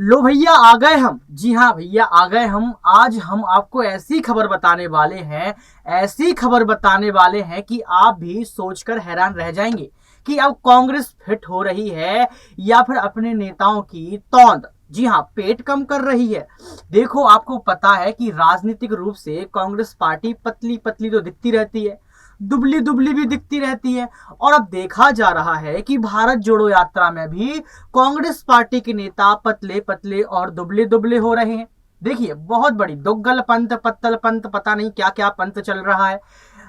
लो भैया आ गए हम। जी हाँ भैया आ गए हम। आज हम आपको ऐसी खबर बताने वाले हैं, ऐसी खबर बताने वाले हैं कि आप भी सोचकर हैरान रह जाएंगे कि अब कांग्रेस फिट हो रही है या फिर अपने नेताओं की तौंद, जी हाँ, पेट कम कर रही है। देखो, आपको पता है कि राजनीतिक रूप से कांग्रेस पार्टी पतली पतली तो दिखती रहती है, दुबली दुबली भी दिखती रहती है। और अब देखा जा रहा है कि भारत जोड़ो यात्रा में भी कांग्रेस पार्टी के नेता पतले पतले और दुबले दुबले हो रहे हैं। देखिए, बहुत बड़ी दोगल पंथ, पत्तल पंथ, पता नहीं क्या क्या पंथ चल रहा है।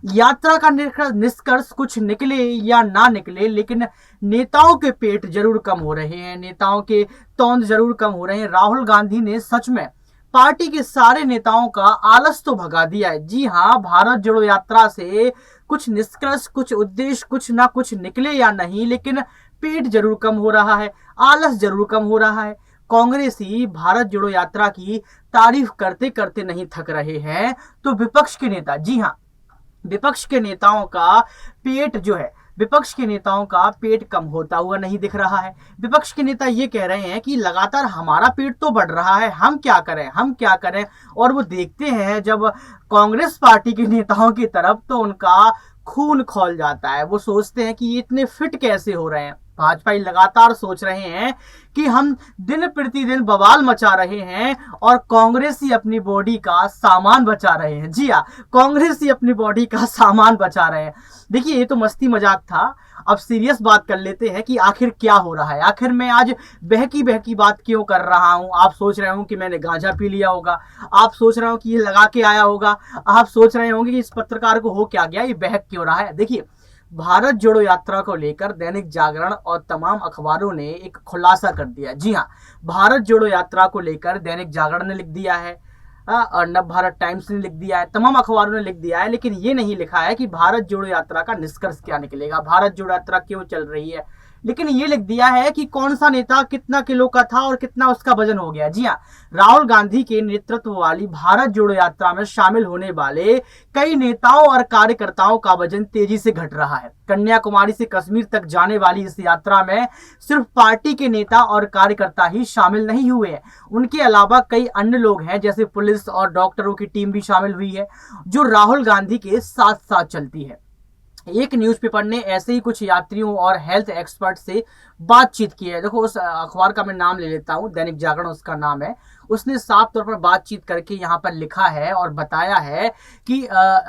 यात्रा का निष्कर्ष कुछ निकले या ना निकले, लेकिन नेताओं के पेट जरूर कम हो रहे हैं, नेताओं के तौंद जरूर कम हो रहे हैं। राहुल गांधी ने सच में पार्टी के सारे नेताओं का आलस तो भगा दिया है। जी हाँ, भारत जोड़ो यात्रा से कुछ निष्कर्ष, कुछ उद्देश्य, कुछ ना कुछ निकले या नहीं, लेकिन पेट जरूर कम हो रहा है, आलस जरूर कम हो रहा है। कांग्रेसी भारत जोड़ो यात्रा की तारीफ करते करते नहीं थक रहे हैं, तो विपक्ष के नेता, जी हाँ, विपक्ष के नेताओं का पेट जो है, विपक्ष के नेताओं का पेट कम होता हुआ नहीं दिख रहा है। विपक्ष के नेता ये कह रहे हैं कि लगातार हमारा पेट तो बढ़ रहा है, हम क्या करें, हम क्या करें। और वो देखते हैं जब कांग्रेस पार्टी के नेताओं की तरफ, तो उनका खून खौल जाता है। वो सोचते हैं कि ये इतने फिट कैसे हो रहे हैं। भाजपा लगातार सोच रहे हैं कि हम दिन प्रतिदिन बवाल मचा रहे हैं और कांग्रेस ही अपनी बॉडी का सामान बचा रहे हैं। जी हाँ, कांग्रेस ही अपनी बॉडी का सामान बचा रहे हैं। देखिए, ये तो मस्ती मजाक था। अब सीरियस बात कर लेते हैं कि आखिर क्या हो रहा है। आखिर मैं आज बहकी बहकी बात क्यों कर रहा हूं। आप सोच रहे हो कि मैंने गांजा पी लिया होगा, आप सोच रहे हो कि ये लगा के आया होगा, आप सोच रहे होंगे कि इस पत्रकार को हो क्या गया, ये बहक क्यों रहा है। देखिए, भारत जोड़ो यात्रा को लेकर दैनिक जागरण और तमाम अखबारों ने एक खुलासा कर दिया। जी हाँ, भारत जोड़ो यात्रा को लेकर दैनिक जागरण ने लिख दिया है और नव भारत टाइम्स ने लिख दिया है, तमाम अखबारों ने लिख दिया है, लेकिन ये नहीं लिखा है कि भारत जोड़ो यात्रा का निष्कर्ष क्या निकलेगा, भारत जोड़ो यात्रा क्यों चल रही है। लेकिन ये लिख दिया है कि कौन सा नेता कितना किलो का था और कितना उसका वजन हो गया। जी हाँ, राहुल गांधी के नेतृत्व वाली भारत जोड़ो यात्रा में शामिल होने वाले कई नेताओं और कार्यकर्ताओं का वजन तेजी से घट रहा है। कन्याकुमारी से कश्मीर तक जाने वाली इस यात्रा में सिर्फ पार्टी के नेता और कार्यकर्ता ही शामिल नहीं हुए हैं, उनके अलावा कई अन्य लोग हैं, जैसे पुलिस और डॉक्टरों की टीम भी शामिल हुई है, जो राहुल गांधी के साथ साथ चलती है। एक न्यूज़पेपर ने ऐसे ही कुछ यात्रियों और हेल्थ एक्सपर्ट से बातचीत की है। देखो, उस अखबार का मैं नाम ले लेता हूँ, दैनिक जागरण उसका नाम है। उसने साफ तौर पर बातचीत करके यहाँ पर लिखा है और बताया है कि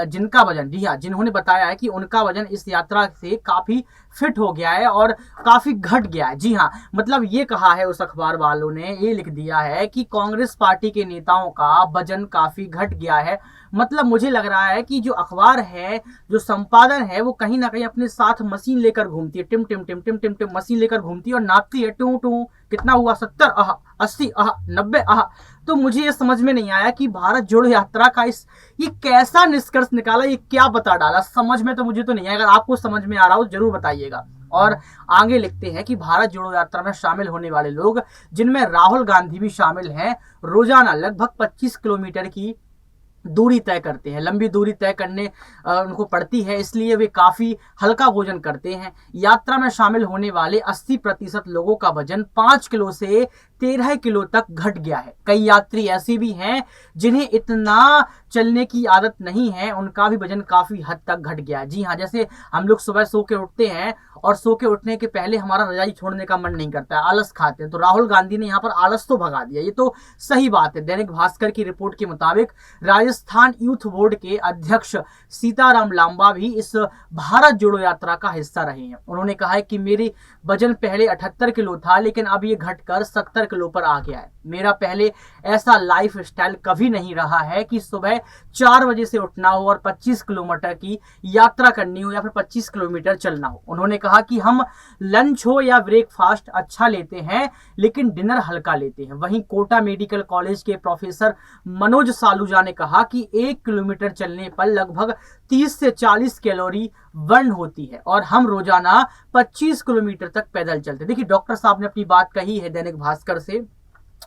जिनका वजन, जी हाँ, जिन्होंने बताया है कि उनका वजन इस यात्रा से काफी फिट हो गया है और काफी घट गया है। जी हाँ, मतलब ये कहा है उस अखबार वालों ने, ये लिख दिया है कि कांग्रेस पार्टी के नेताओं का वजन काफी घट गया है। मतलब मुझे लग रहा है कि जो अखबार है, जो संपादन है, वो कहीं ना कहीं अपने साथ मशीन लेकर घूमती है, टिम टिम टिम टिम टिम टिम मशीन लेकर घूमती है और नापती है, टू टू कितना हुआ, 70 आह, 80 आह, 90 आह। तो मुझे ये समझ में नहीं आया कि भारत जोड़ो यात्रा का ये कैसा निष्कर्ष निकाला, ये क्या बता डाला, समझ में तो मुझे तो नहीं आया। अगर आपको समझ में आ रहा हो जरूर बताइएगा। और आगे लिखते हैं कि भारत जोड़ो यात्रा में शामिल होने वाले लोग, जिनमें राहुल गांधी भी शामिल हैं, रोजाना लगभग 25 किलोमीटर की दूरी तय करते हैं। लंबी दूरी तय करने उनको पड़ती है, इसलिए वे काफी हल्का भोजन करते हैं। यात्रा में शामिल होने वाले 80% लोगों का वजन 5 किलो से 13 किलो तक घट गया है। कई यात्री ऐसे भी हैं जिन्हें इतना चलने की आदत नहीं है, उनका भी वजन काफी हद तक घट गया है। जी हाँ, जैसे हम लोग सुबह सो के उठते हैं और सो के उठने के पहले हमारा रजाई छोड़ने का मन नहीं करता है, आलस खाते हैं, तो राहुल गांधी ने यहाँ पर आलस तो भगा दिया, ये तो सही बात है। दैनिक भास्कर की रिपोर्ट के मुताबिक राजस्थान यूथ बोर्ड के अध्यक्ष सीताराम लांबा भी इस भारत जोड़ो यात्रा का हिस्सा रहे हैं। उन्होंने कहा है कि मेरी वजन पहले 78 किलो था, लेकिन अब ये घटकर 70 किलो पर आ गया है। मेरा पहले ऐसा लाइफ स्टाइल कभी नहीं रहा है कि सुबह 4 बजे से उठना हो और 25 किलोमीटर की यात्रा करनी हो या फिर 25 किलोमीटर चलना हो। उन्होंने कहा कि हम लंच हो या ब्रेकफास्ट अच्छा लेते हैं, लेकिन डिनर हल्का लेते हैं। वहीं कोटा मेडिकल कॉलेज के प्रोफेसर मनोज सालूजा ने कहा कि 1 किलोमीटर चलने पर लगभग 30 से 40 कैलोरी बर्न होती है और हम रोजाना 25 किलोमीटर तक पैदल चलते। देखिए, डॉक्टर साहब ने अपनी बात कही है दैनिक भास्कर से,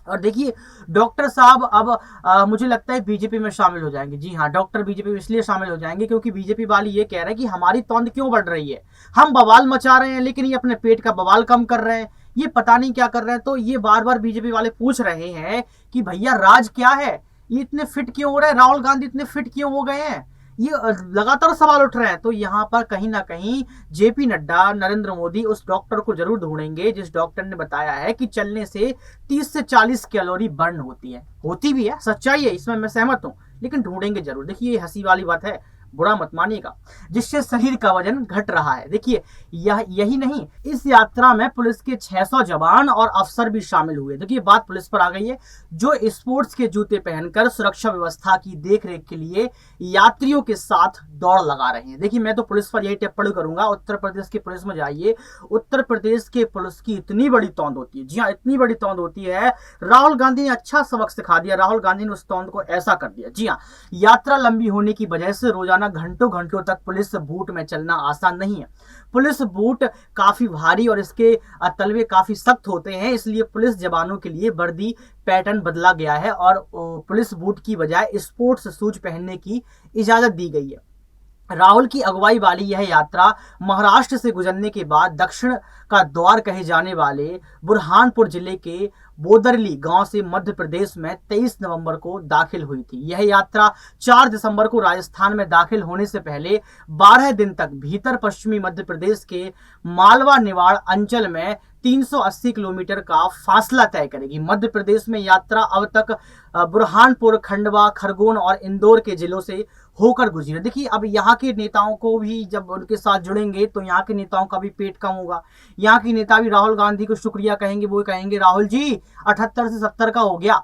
और देखिए डॉक्टर साहब अब मुझे लगता है बीजेपी में शामिल हो जाएंगे। जी हाँ, डॉक्टर बीजेपी में इसलिए शामिल हो जाएंगे क्योंकि बीजेपी वाले ये कह रहे हैं कि हमारी तौंद क्यों बढ़ रही है, हम बवाल मचा रहे हैं लेकिन ये अपने पेट का बवाल कम कर रहे हैं। ये पता नहीं क्या कर रहे हैं। तो ये बार बार बीजेपी वाले पूछ रहे हैं कि भैया राज क्या है, ये इतने फिट क्यों हो रहे हैं, राहुल गांधी इतने फिट क्यों हो गए हैं, ये लगातार सवाल उठ रहे हैं। तो यहाँ पर कहीं ना कहीं जेपी नड्डा, नरेंद्र मोदी उस डॉक्टर को जरूर ढूंढेंगे जिस डॉक्टर ने बताया है कि चलने से 30 से 40 कैलोरी बर्न होती है। होती भी है, सच्चाई है, इसमें मैं सहमत हूं, लेकिन ढूंढेंगे जरूर। देखिए ये हंसी वाली बात है, बुरा मत मानिएगा, जिससे शरीर का वजन घट रहा है। देखिए यही नहीं, इस यात्रा में पुलिस के 600 जवान और अफसर भी शामिल हुए। देखिए बात पुलिस पर आ गई है, जो स्पोर्ट्स के जूते पहनकर सुरक्षा व्यवस्था की देखरेख के लिए यात्रियों के साथ दौड़ लगा रहे हैं। देखिए मैं तो पुलिस पर यही टिप्पणी करूंगा, उत्तर प्रदेश की पुलिस में जाइए, उत्तर प्रदेश के पुलिस की इतनी बड़ी तौंद होती है, जी हाँ इतनी बड़ी तौंद होती है। राहुल गांधी ने अच्छा सबक सिखा दिया, राहुल गांधी ने उस तौंद को ऐसा कर दिया। जी हाँ, यात्रा लंबी होने की वजह से रोजाना घंटों घंटों तक पुलिस बूट में चलना आसान नहीं है। पुलिस बूट काफी भारी और इसके तलवे काफी सख्त होते हैं, इसलिए पुलिस जवानों के लिए वर्दी पैटर्न बदला गया है और पुलिस बूट की बजाय स्पोर्ट्स शूज पहनने की इजाजत दी गई है। राहुल की अगुवाई वाली यह यात्रा महाराष्ट्र से गुजरने के बाद दक्षिण का द्वार कहे जाने वाले बुरहानपुर जिले के बोदरली गांव से मध्य प्रदेश में 23 नवंबर को दाखिल हुई थी। यह यात्रा 4 दिसंबर को राजस्थान में दाखिल होने से पहले 12 दिन तक भीतर पश्चिमी मध्य प्रदेश के मालवा निवाड़ अंचल में 380 किलोमीटर का फासला तय करेगी। मध्य प्रदेश में यात्रा अब तक बुरहानपुर, खंडवा, खरगोन और इंदौर के जिलों से होकर गुजरी। देखिए अब यहाँ के नेताओं को भी जब उनके साथ जुड़ेंगे तो यहाँ के नेताओं का भी पेट कम होगा। यहाँ के नेता भी राहुल गांधी को शुक्रिया कहेंगे, वो कहेंगे राहुल जी 78 से 70 का हो गया।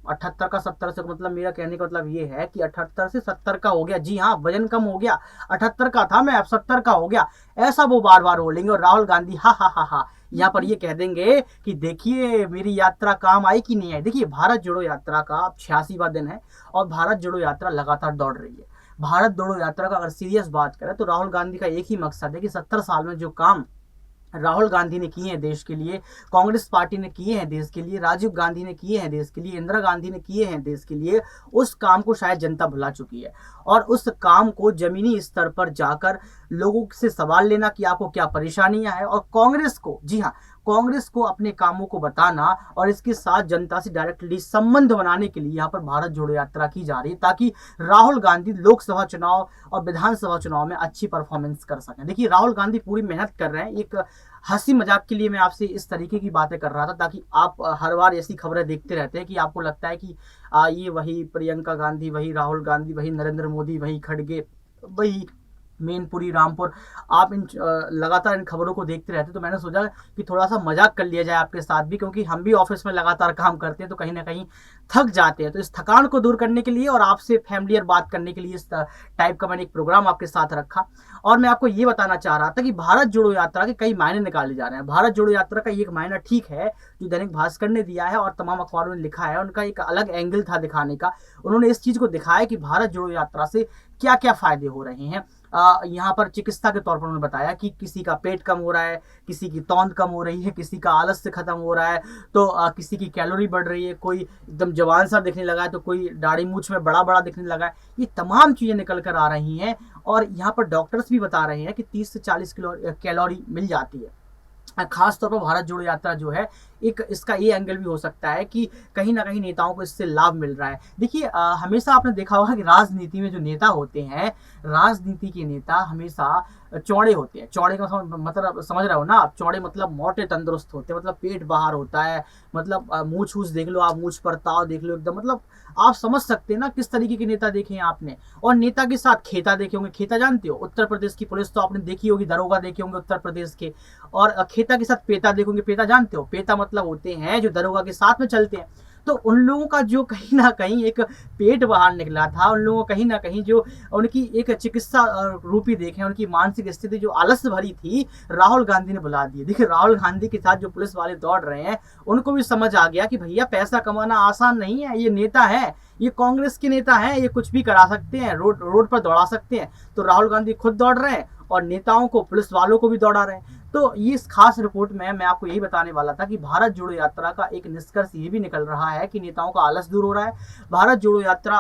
78 का 70 से मतलब, मेरा कहने का मतलब ये है कि 78 से 70 का हो गया, जी हाँ वजन कम हो गया, 78 का था मैं अब 70 का हो गया, ऐसा वो बार बार बोलेंगे। और राहुल गांधी हा हा हा हा यहाँ पर ये कह देंगे कि देखिए मेरी यात्रा काम आई कि नहीं आई। देखिए भारत जोड़ो यात्रा का अब 86वां दिन है और भारत जोड़ो यात्रा लगातार दौड़ रही है। भारत जोड़ो यात्रा का अगर सीरियस बात करें तो राहुल गांधी का एक ही मकसद है कि 70 साल में जो काम राहुल गांधी ने किए हैं देश के लिए, कांग्रेस पार्टी ने किए हैं देश के लिए, राजीव गांधी ने किए हैं देश के लिए, इंदिरा गांधी ने किए हैं देश के लिए, उस काम को शायद जनता भुला चुकी है। और उस काम को जमीनी स्तर पर जाकर लोगों से सवाल लेना कि आपको क्या परेशानियां हैं, और कांग्रेस को, जी हाँ कांग्रेस को अपने कामों को बताना और इसके साथ जनता से डायरेक्टली संबंध बनाने के लिए यहाँ पर भारत जोड़ो यात्रा की जा रही है, ताकि राहुल गांधी लोकसभा चुनाव और विधानसभा चुनाव में अच्छी परफॉर्मेंस कर सकें। देखिए राहुल गांधी पूरी मेहनत कर रहे हैं, एक हंसी मजाक के लिए मैं आपसे इस तरीके की बातें कर रहा था ताकि आप हर बार ऐसी खबरें देखते रहते हैं कि आपको लगता है कि ये वही प्रियंका गांधी, वही राहुल गांधी, वही नरेंद्र मोदी, वही खड़गे, वही मैनपुरी, रामपुर, आप लगातार इन खबरों को देखते रहते। तो मैंने सोचा कि थोड़ा सा मजाक कर लिया जाए आपके साथ भी, क्योंकि हम भी ऑफिस में लगातार काम करते हैं तो कहीं ना कहीं थक जाते हैं। तो इस थकान को दूर करने के लिए और आपसे फैमिलियर बात करने के लिए इस टाइप का मैंने एक प्रोग्राम आपके साथ रखा। और मैं आपको ये बताना चाह रहा था कि भारत जोड़ो यात्रा के कई मायने निकाले जा रहे हैं। भारत जोड़ो यात्रा का एक मायना ठीक है जो दैनिक भास्कर ने दिया है और तमाम अखबारों ने लिखा है, उनका एक अलग एंगल था दिखाने का। उन्होंने इस चीज को दिखाया कि भारत जोड़ो यात्रा से क्या क्या फायदे हो रहे हैं। यहाँ पर चिकित्सा के तौर पर उन्होंने बताया कि किसी का पेट कम हो रहा है, किसी की तौंद कम हो रही है, किसी का आलस्य खत्म हो रहा है, तो किसी की कैलोरी बढ़ रही है, कोई एकदम जवान सा दिखने लगा है, तो कोई दाढ़ी मूछ में बड़ा बड़ा दिखने लगा है। ये तमाम चीजें निकल कर आ रही हैं और यहाँ पर डॉक्टर्स भी बता रहे हैं कि 30 से 40 कैलोरी मिल जाती है। खास तौर पर भारत जोड़ो यात्रा जो है, एक इसका ये एंगल भी हो सकता है कि कहीं ना कहीं नेताओं को इससे लाभ मिल रहा है। देखिए हमेशा आपने देखा होगा कि राजनीति में जो नेता होते हैं, राजनीति के नेता हमेशा चौड़े होते हैं। चौड़े का मतलब समझ रहे हो ना आप, चौड़े मतलब मोटे तंदुरुस्त होते हैं, मतलब पेट बाहर होता है, मतलब मूछ वूछ देख लो आप, मूछ पर ताव देख लो एकदम, मतलब आप समझ सकते हैं ना किस तरीके के नेता देखे हैं आपने। और नेता के साथ खेता देखे होंगे, खेता जानते हो, उत्तर प्रदेश की पुलिस तो आपने देखी होगी, दरोगा देखे होंगे उत्तर प्रदेश के। और खेता के साथ पेता देखोगे, पेता जानते हो, पेता मतलब होते हैं जो दरोगा के साथ में चलते हैं। तो उन लोगों का जो कहीं ना कहीं एक पेट बाहर निकला था, उन लोगों कहीं ना कहीं जो उनकी एक चिकित्सा रूपी देखें, उनकी मानसिक स्थिति जो आलस्य भरी थी, राहुल गांधी ने बुला दी। देखिए राहुल गांधी के साथ जो पुलिस वाले दौड़ रहे हैं, उनको भी समझ आ गया कि भैया पैसा कमाना आसान नहीं है, ये नेता है, ये कांग्रेस के नेता है, ये कुछ भी करा सकते हैं, रोड पर दौड़ा सकते हैं। तो राहुल गांधी खुद दौड़ रहे हैं और नेताओं को, पुलिस वालों को भी दौड़ा रहे हैं। तो ये इस खास रिपोर्ट में मैं आपको यही बताने वाला था कि भारत जोड़ो यात्रा का एक निष्कर्ष ये भी निकल रहा है कि नेताओं का आलस दूर हो रहा है। भारत जोड़ो यात्रा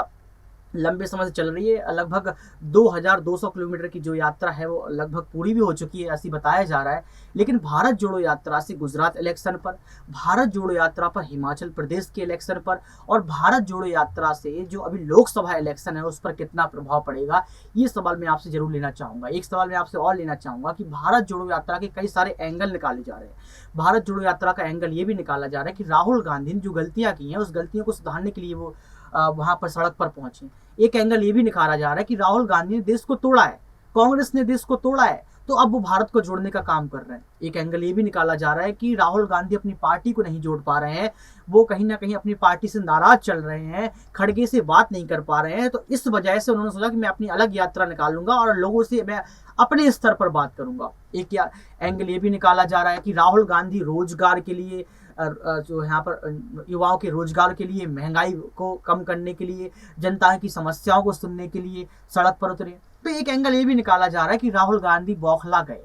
लंबे समय से चल रही है। लगभग 2200 किलोमीटर की जो यात्रा है वो लगभग पूरी भी हो चुकी है, ऐसी बताया जा रहा है। लेकिन भारत जोड़ो यात्रा से गुजरात इलेक्शन पर, भारत जोड़ो यात्रा पर हिमाचल प्रदेश के इलेक्शन पर, और भारत जोड़ो यात्रा से जो अभी लोकसभा इलेक्शन है उस पर कितना प्रभाव पड़ेगा, ये सवाल मैं आपसे जरूर लेना चाहूंगा। एक सवाल मैं आपसे और लेना चाहूंगा कि भारत जोड़ो यात्रा के कई सारे एंगल निकाले जा रहे हैं। भारत जोड़ो यात्रा का एंगल ये भी निकाला जा रहा है कि राहुल गांधी ने जो गलतियां की हैं उस गलतियों को सुधारने के लिए वो वहां पर सड़क पर पहुंचे। एक एंगल ये भी निकाला जा रहा है कि राहुल गांधी ने देश को तोड़ा है, कांग्रेस ने देश को तोड़ा है, तो अब वो भारत को जोड़ने का काम कर रहे हैं। एक एंगल ये भी निकाला जा रहा है कि राहुल गांधी अपनी पार्टी को नहीं जोड़ पा रहे हैं, वो कहीं ना कहीं अपनी पार्टी से नाराज चल रहे हैं, खड़गे से बात नहीं कर पा रहे हैं, तो इस वजह से उन्होंने सोचा कि मैं अपनी अलग यात्रा निकालूंगा और लोगों से मैं अपने स्तर पर बात करूंगा। एक एंगल ये भी निकाला जा रहा है कि राहुल गांधी रोजगार के लिए, जो यहाँ पर युवाओं के रोजगार के लिए, महंगाई को कम करने के लिए, जनता की समस्याओं को सुनने के लिए सड़क पर उतरे। तो एक एंगल ये भी निकाला जा रहा है कि राहुल गांधी बौखला गए।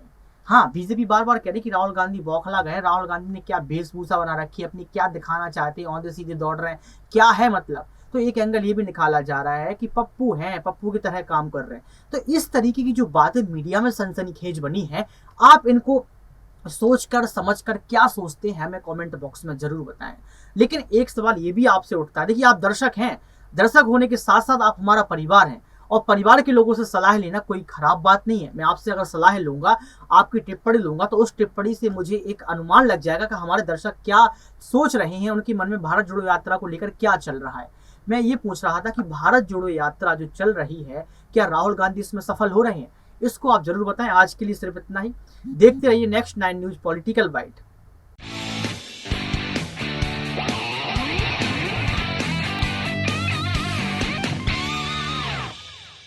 हाँ, बीजेपी बार बार कह रही कि राहुल गांधी बौखला गए, राहुल गांधी ने क्या वेशभूषा बना रखी है, अपनी क्या दिखाना चाहते हैं, औंधे सीधे दौड़ रहे हैं, क्या है मतलब। तो एक एंगल ये भी निकाला जा रहा है कि पप्पू हैं, पप्पू की तरह काम कर रहे हैं। तो इस तरीके की जो बातें मीडिया में सनसनीखेज बनी है, आप इनको सोचकर समझकर क्या सोचते हैं हमें कमेंट बॉक्स में जरूर बताएं। लेकिन एक सवाल ये भी आपसे उठता है, देखिए आप दर्शक हैं, दर्शक होने के साथ साथ आप हमारा परिवार हैं, और परिवार के लोगों से सलाह लेना कोई खराब बात नहीं है। मैं आपसे अगर सलाह लूंगा, आपकी टिप्पणी लूंगा, तो उस टिप्पणी से मुझे एक अनुमान लग जाएगा कि हमारे दर्शक क्या सोच रहे हैं, उनके मन में भारत जोड़ो यात्रा को लेकर क्या चल रहा है। मैं ये पूछ रहा था कि भारत जोड़ो यात्रा जो चल रही है, क्या राहुल गांधी इसमें सफल हो रहे हैं? इसको आप जरूर बताएं। आज के लिए सिर्फ इतना ही। देखते रहिए नेक्स्ट 9 न्यूज पॉलिटिकल बाइट।